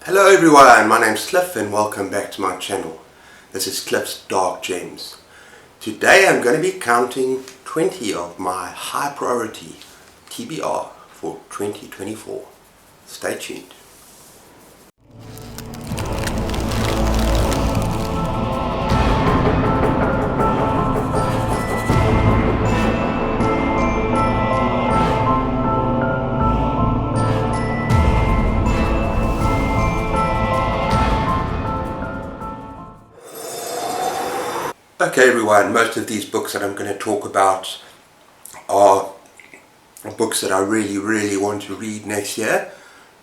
Hello everyone, my name's Cliff and welcome back to my channel. This is Cliff's Dark Gems. Today I'm going to be counting 20 of my high priority TBR for 2024. Stay tuned. Okay everyone, most of these books that I'm going to talk about are books that I really want to read next year.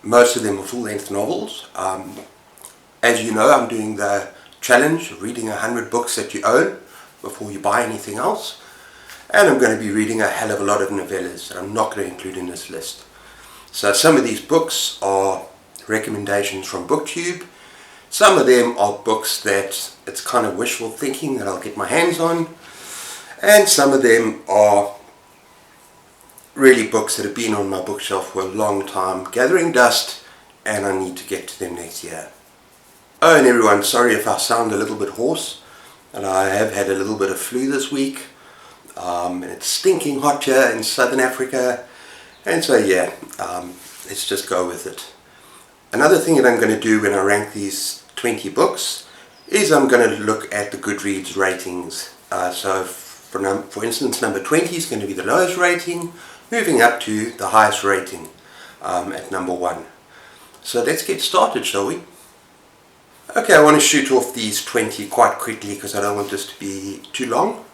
Most of them are full-length novels. As you know, I'm doing the challenge of reading 100 books that you own before you buy anything else. And I'm going to be reading a hell of a lot of novellas that I'm not going to include in this list. So some of these books are recommendations from booktube. Some of them are books that it's kind of wishful thinking that I'll get my hands on, and some of them are really books that have been on my bookshelf for a long time, gathering dust, and I need to get to them next year. Oh, and everyone, sorry if I sound a little bit hoarse, and I have had a little bit of flu this week, and it's stinking hot here in southern Africa, and so yeah, let's just go with it. Another thing that I'm going to do when I rank these 20 books is I'm going to look at the Goodreads ratings. So for instance, number 20 is going to be the lowest rating, moving up to the highest rating at number 1. So let's get started, shall we? Okay, I want to shoot off these 20 quite quickly because I don't want this to be too long.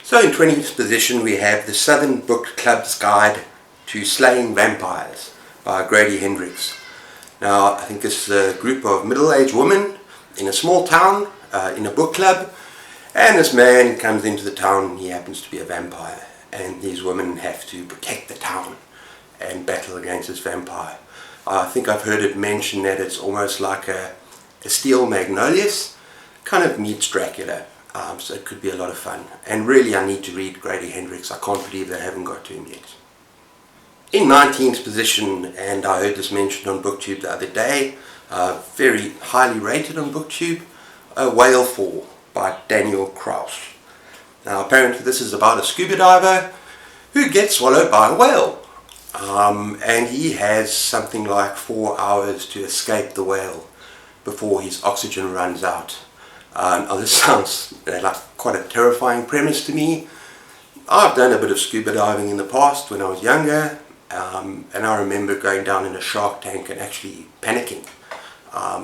So in 20th position we have the Southern Book Club's Guide to Slaying Vampires by Grady Hendrix. Now, I think this is a group of middle-aged women in a small town, in a book club, and this man comes into the town and he happens to be a vampire, and these women have to protect the town and battle against this vampire. I think I've heard it mentioned that it's almost like a Steel Magnolias, kind of meets Dracula, so it could be a lot of fun. And really I need to read Grady Hendrix. I can't believe they haven't got to him yet. In 19th position, and I heard this mentioned on booktube the other day, very highly rated on booktube, A Whale Fall by Daniel Kraus. Now apparently this is about a scuba diver who gets swallowed by a whale, and he has something like 4 hours to escape the whale before his oxygen runs out. Now this sounds like quite a terrifying premise to me. I've done a bit of scuba diving in the past when I was younger. And I remember going down in a shark tank and actually panicking.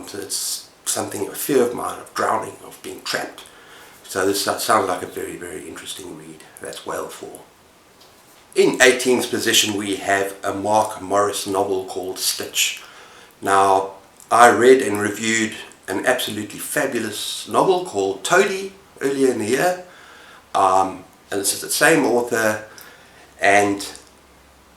So it's something, a fear of mine, of drowning, of being trapped. So this sounds like a very interesting read. That's Whale Fall. In 18th position we have a Mark Morris novel called Stitch. Now I read and reviewed an absolutely fabulous novel called Toady earlier in the year. And this is the same author, and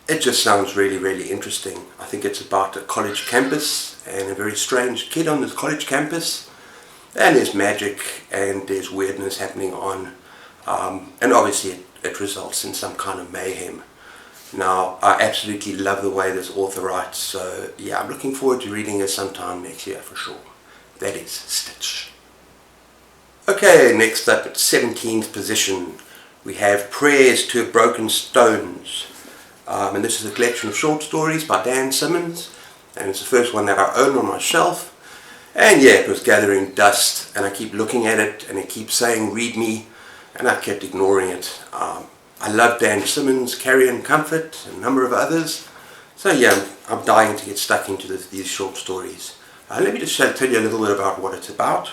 it just sounds really interesting. I think it's about a college campus and a very strange kid on this college campus, and there's magic and there's weirdness happening on, and obviously it results in some kind of mayhem. Now I absolutely love the way this author writes, so yeah, I'm looking forward to reading it sometime next year for sure. That is Stitch. Okay, next up at 17th position we have Prayers to Broken Stones. And this is a collection of short stories by Dan Simmons, and it's the first one that I own on my shelf. And yeah, it was gathering dust, and I keep looking at it and it keeps saying read me, and I kept ignoring it. I love Dan Simmons, Carry Comfort, and a number of others, so yeah, I'm dying to get stuck into these short stories. Let me just tell you a little bit about what it's about.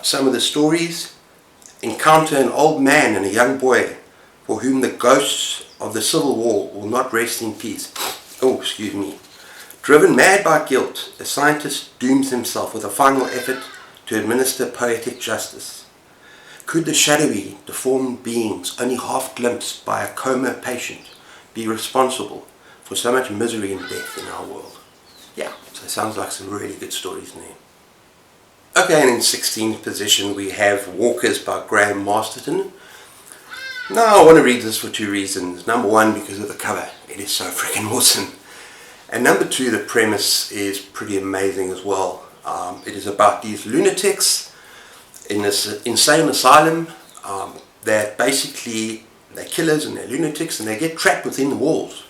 Some of the stories encounter an old man and a young boy for whom the ghosts of the Civil War will not rest in peace. Oh, excuse me. Driven mad by guilt, the scientist dooms himself with a final effort to administer poetic justice. Could the shadowy, deformed beings only half glimpsed by a coma patient be responsible for so much misery and death in our world? Yeah, so it sounds like some really good stories in there. Okay, and in 16th position we have Walkers by Graham Masterton. Now I want to read this for two reasons. Number one, because of the cover. It is so freaking awesome. And number 2, the premise is pretty amazing as well. It is about these lunatics in this insane asylum that basically they're killers and they're lunatics and they get trapped within the walls.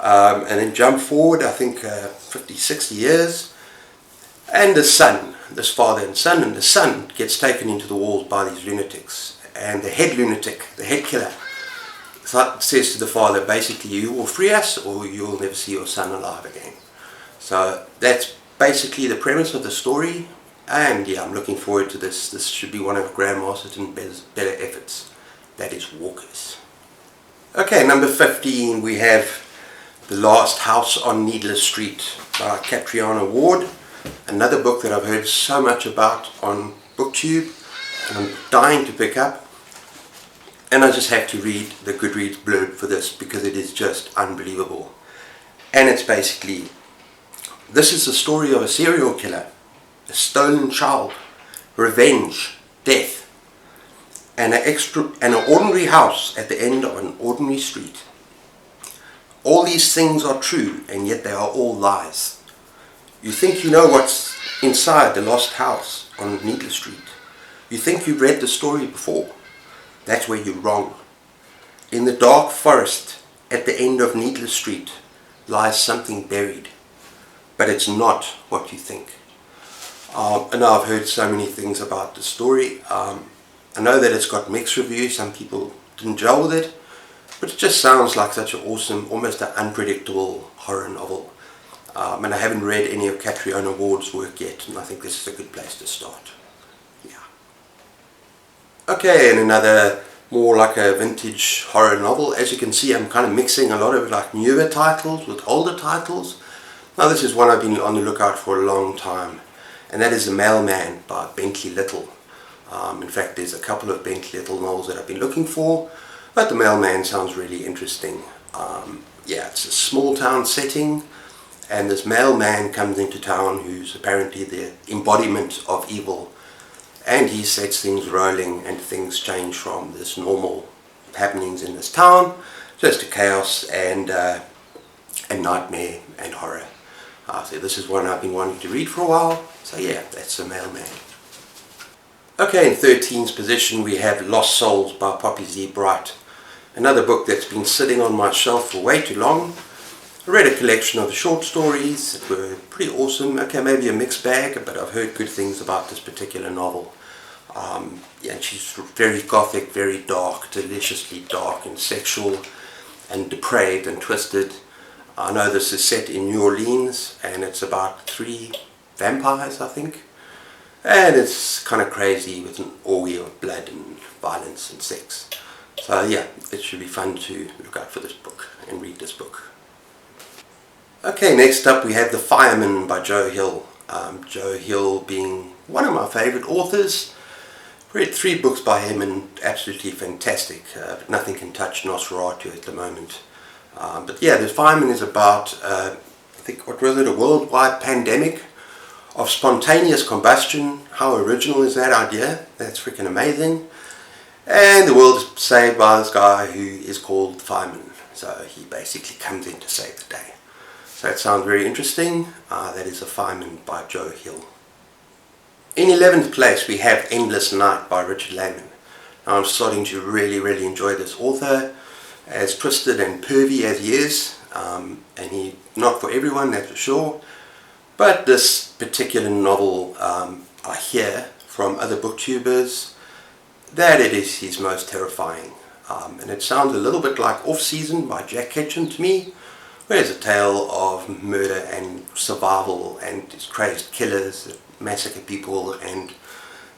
And then jump forward, I think 50, 60 years, and the son, this father and the son gets taken into the walls by these lunatics. And the head lunatic, the head killer, says to the father, basically, you will free us or you will never see your son alive again. So that's basically the premise of the story. And yeah, I'm looking forward to this. This should be one of Graham Masterton's better efforts. That is Walkers. Okay, number 15, we have The Last House on Needless Street by Catriona Ward. Another book that I've heard so much about on booktube and I'm dying to pick up. And I just have to read the Goodreads blurb for this because it is just unbelievable. And it's basically, this is the story of a serial killer, a stolen child, revenge, death, and an ordinary house at the end of an ordinary street. All these things are true, and yet they are all lies. You think you know what's inside the lost house on Needless Street. You think you've read the story before. That's where you're wrong. In the dark forest at the end of Needless Street lies something buried, but it's not what you think. And I've heard so many things about the story. I know that it's got mixed reviews. Some people didn't gel with it, but it just sounds like such an awesome, almost an unpredictable horror novel. And I haven't read any of Catriona Ward's work yet, and I think this is a good place to start. Yeah. Okay, and another more like a vintage horror novel. As you can see, I'm kind of mixing a lot of like newer titles with older titles. Now this is one I've been on the lookout for a long time, and that is The Mailman by Bentley Little. In fact, there's a couple of Bentley Little novels that I've been looking for, but The Mailman sounds really interesting. Yeah, it's a small town setting, and this mailman comes into town who's apparently the embodiment of evil, and he sets things rolling and things change from this normal happenings in this town just to chaos and nightmare and horror. So this is one I've been wanting to read for a while, so yeah, that's The Mailman. Okay, in 13th position we have Lost Souls by Poppy Z. Bright. Another book that's been sitting on my shelf for way too long. I read a collection of short stories that were pretty awesome. Okay, maybe a mixed bag, but I've heard good things about this particular novel. Yeah, and she's very gothic, very dark, deliciously dark and sexual and depraved and twisted. I know this is set in New Orleans and it's about 3 vampires, I think. And it's kind of crazy with an orgy of blood and violence and sex. So yeah, it should be fun to look out for this book and read this book. Okay, next up we have The Fireman by Joe Hill. Joe Hill being one of my favourite authors. Read 3 books by him and absolutely fantastic. But nothing can touch Nosferatu at the moment. But yeah, The Fireman is about, I think, what was it, a worldwide pandemic of spontaneous combustion. How original is that idea? That's freaking amazing. And the world is saved by this guy who is called the Fireman. So he basically comes in to save the day. So it sounds very interesting. That is The Fireman by Joe Hill. In 11th place we have Endless Night by Richard Laymon. Now I'm starting to really enjoy this author, as twisted and pervy as he is, and he not for everyone, that's for sure. But this particular novel, I hear from other booktubers that it is his most terrifying. And it sounds a little bit like Off Season by Jack Ketchum to me, where it's a tale of murder and survival and these crazed killers that massacre people, and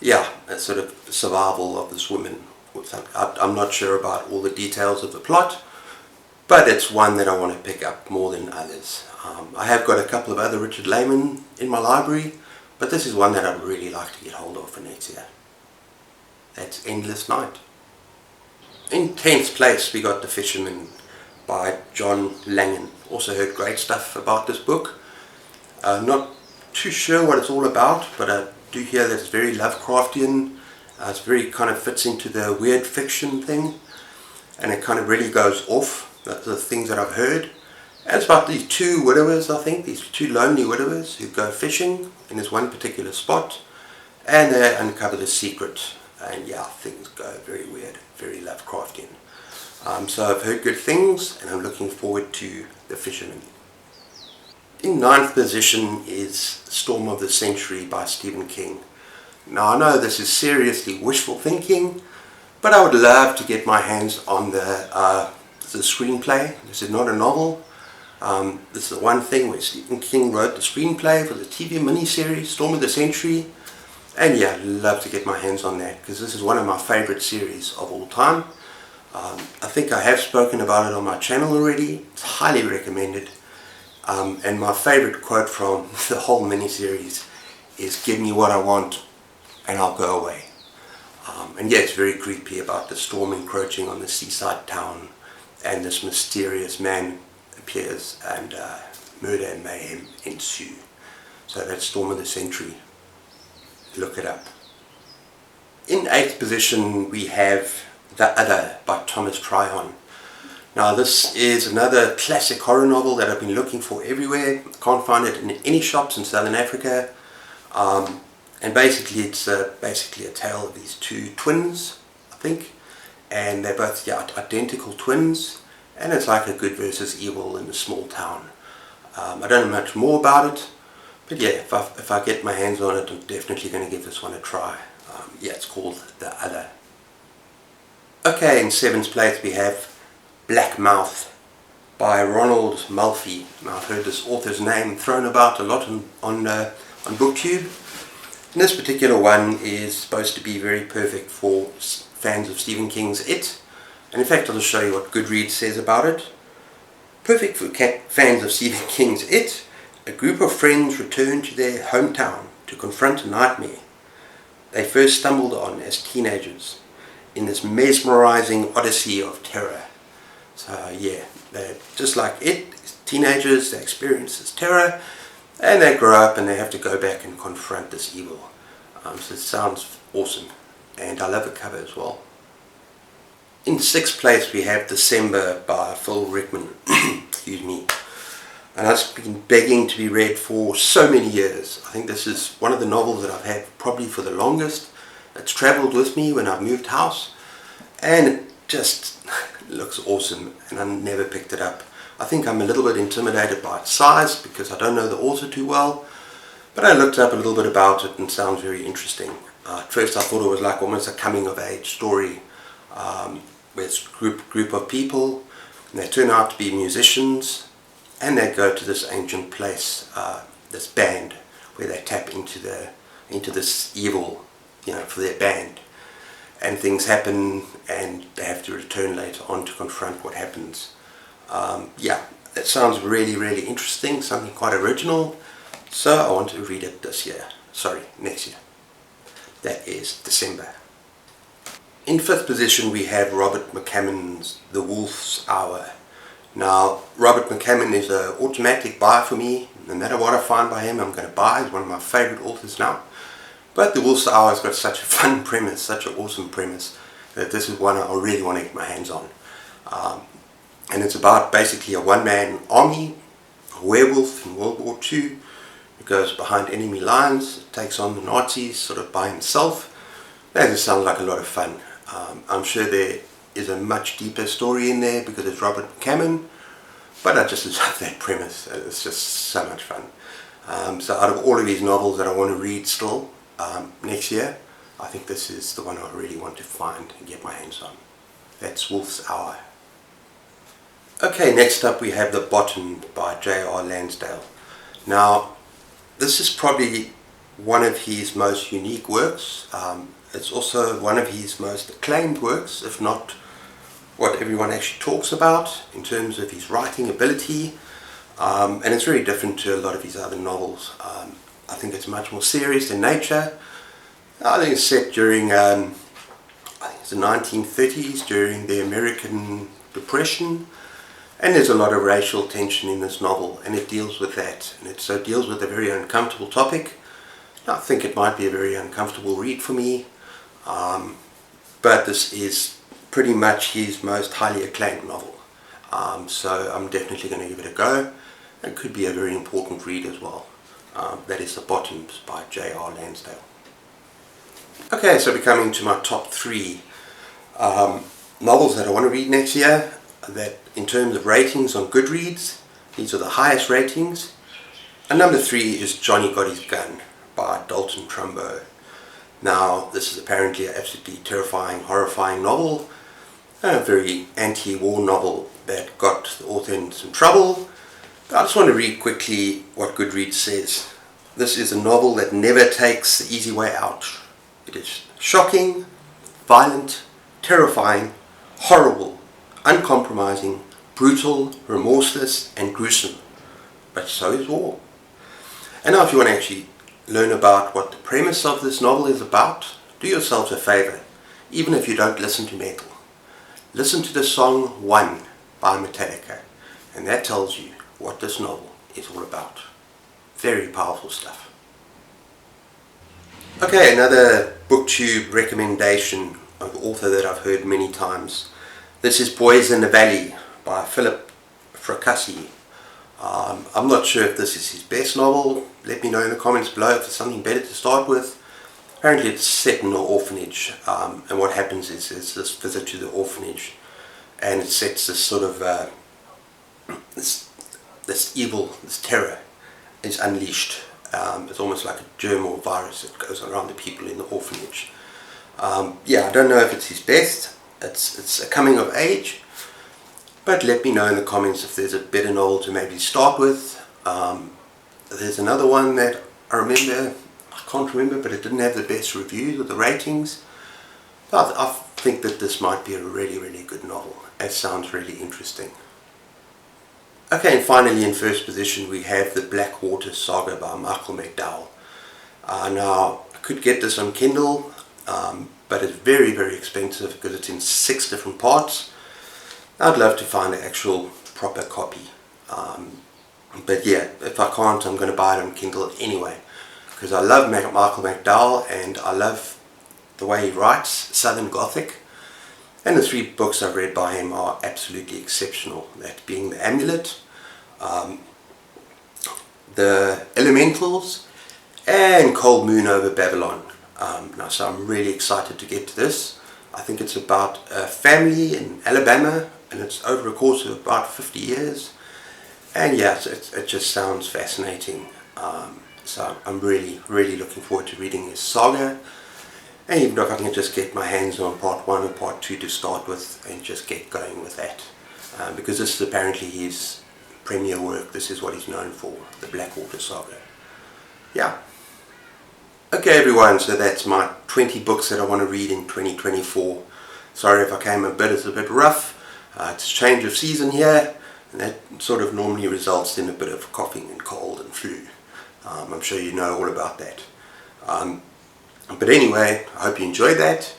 yeah, a sort of survival of this woman. I'm not sure about all the details of the plot, but it's one that I want to pick up more than others. I have got a couple of other Richard Laymon in my library, but this is one that I'd really like to get hold of for next year. That's Endless Night. In 10th place we got The Fisherman by John Langan. Also heard great stuff about this book. Not too sure what it's all about, but I do hear that it's very Lovecraftian. It's very kind of fits into the weird fiction thing, and it kind of really goes off the things that I've heard. And it's about these two widowers, I think, these two lonely widowers who go fishing in this one particular spot, and they uncover the secret, and yeah, things go very weird, very Lovecraftian. So I've heard good things, and I'm looking forward to The Fisherman. In ninth position is Storm of the Century by Stephen King. Now I know this is seriously wishful thinking, but I would love to get my hands on the screenplay. This is not a novel. This is the one thing where Stephen King wrote the screenplay for the TV miniseries Storm of the Century, and yeah, I'd love to get my hands on that, because this is one of my favorite series of all time. I think I have spoken about it on my channel already. It's highly recommended. And my favorite quote from the whole miniseries is, "Give me what I want and I'll go away." And yeah, it's very creepy about the storm encroaching on the seaside town, and this mysterious man appears, and murder and mayhem ensue. So that's Storm of the Century. Look it up. In eighth position we have The Other by Thomas Tryon. Now this is another classic horror novel that I've been looking for everywhere. Can't find it in any shops in Southern Africa. And basically it's basically a tale of these two twins, I think. And they're both identical twins. And it's like a good versus evil in a small town. I don't know much more about it. But yeah, if I get my hands on it, I'm definitely going to give this one a try. Yeah, it's called The Other. Okay, in seventh place we have Blackmouth by Ronald Mulvey. Now I've heard this author's name thrown about a lot on booktube. And this particular one is supposed to be very perfect for fans of Stephen King's It. And in fact I'll just show you what Goodreads says about it. Perfect for fans of Stephen King's It. A group of friends return to their hometown to confront a nightmare they first stumbled on as teenagers in this mesmerizing odyssey of terror. So yeah, they're just like It, teenagers, they experience this terror, and they grow up and they have to go back and confront this evil. So it sounds awesome, and I love the cover as well. In sixth place we have December by Phil Rickman. Excuse me. And it's been begging to be read for so many years. I think this is one of the novels that I've had probably for the longest. It's travelled with me when I've moved house, and it just looks awesome, and I never picked it up. I think I'm a little bit intimidated by its size because I don't know the author too well, but I looked up a little bit about it and it sounds very interesting. At first I thought it was like almost a coming of age story, where it's a group of people, and they turn out to be musicians, and they go to this ancient place, this band, where they tap into this evil, for their band, and things happen, and they have to return later on to confront what happens. Yeah, it sounds really, really interesting, something quite original. So I want to read it next year. That is December. In fifth position we have Robert McCammon's The Wolf's Hour. Now, Robert McCammon is an automatic buy for me. No matter what I find by him, I'm going to buy. He's one of my favourite authors now. But The Wolf's Hour has got such a fun premise, such an awesome premise, that this is one I really want to get my hands on. And it's about basically a one-man army, a werewolf in World War II, who goes behind enemy lines, takes on the Nazis sort of by himself. That just sounds like a lot of fun. I'm sure there is a much deeper story in there because it's Robert McCammon, but I just love that premise. It's just so much fun. So out of all of these novels that I want to read still next year, I think this is the one I really want to find and get my hands on. That's Wolf's Hour. Okay, next up we have The Barton by J.R. Lansdale. Now, this is probably one of his most unique works. It's also one of his most acclaimed works, if not what everyone actually talks about in terms of his writing ability, and it's very different to a lot of his other novels. I think it's much more serious in nature. I think it's set during I think it's the 1930s, during the American Depression, and there's a lot of racial tension in this novel, and it deals with that, and it deals with a very uncomfortable topic. I think it might be a very uncomfortable read for me, but this is pretty much his most highly acclaimed novel. So I'm definitely going to give it a go. It could be a very important read as well. That is The Bottoms by J.R. Lansdale. Okay, so we're coming to my top 3 novels that I want to read next year. That in terms of ratings on Goodreads, these are the highest ratings. And number 3 is Johnny Got His Gun by Dalton Trumbo. Now, this is apparently an absolutely terrifying, horrifying novel, a very anti-war novel that got the author in some trouble. But I just want to read quickly what Goodreads says. This is a novel that never takes the easy way out. It is shocking, violent, terrifying, horrible, uncompromising, brutal, remorseless, and gruesome. But so is war. And now if you want to actually learn about what the premise of this novel is about, do yourselves a favor, even if you don't listen to metal. Listen to the song One by Metallica, and that tells you what this novel is all about. Very powerful stuff. Okay, another booktube recommendation of an author that I've heard many times. This is Boys in the Valley by Philip Fracassi. I'm not sure if this is his best novel. Let me know in the comments below if there's something better to start with. Apparently it's set in an orphanage, and what happens is there's this visit to the orphanage, and it sets this sort of this evil, this terror is unleashed. It's almost like a germ or virus that goes around the people in the orphanage. Yeah, I don't know if it's his best. It's a coming of age. But let me know in the comments if there's a better novel to maybe start with. There's another one that I can't remember, but it didn't have the best reviews or the ratings. But I think that this might be a really, really good novel. It sounds really interesting. Okay, and finally in first position we have the Blackwater Saga by Michael McDowell. Now, I could get this on Kindle, but it's very, very expensive because it's in 6 different parts. I'd love to find an actual proper copy, but yeah, if I can't, I'm going to buy it on Kindle anyway, because I love Michael McDowell and I love the way he writes, Southern Gothic, and the 3 books I've read by him are absolutely exceptional, that being The Amulet, The Elementals, and Cold Moon Over Babylon. So I'm really excited to get to this. I think it's about a family in Alabama, and it's over a course of about 50 years. And yes, it just sounds fascinating. So I'm really, really looking forward to reading his saga. And even if I can just get my hands on part 1 and part 2 to start with, and just get going with that. Because this is apparently his premier work. This is what he's known for, the Blackwater Saga. Yeah. Okay everyone, so that's my 20 books that I want to read in 2024. Sorry if I came a bit rough. It's a change of season here, and that sort of normally results in a bit of coughing and cold and flu. I'm sure you know all about that. But anyway, I hope you enjoyed that.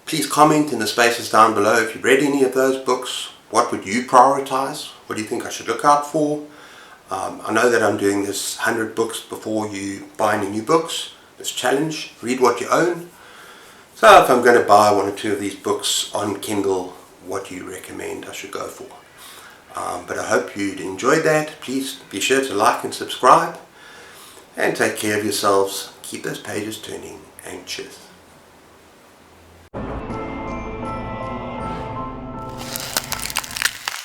Please comment in the spaces down below if you've read any of those books. What would you prioritize? What do you think I should look out for? I know that I'm doing this 100 books before you buy any new books, this challenge, read what you own. So if I'm going to buy 1 or 2 of these books on Kindle, what do you recommend I should go for? But I hope you'd enjoyed that. Please be sure to like and subscribe, and take care of yourselves. Keep those pages turning, and cheers.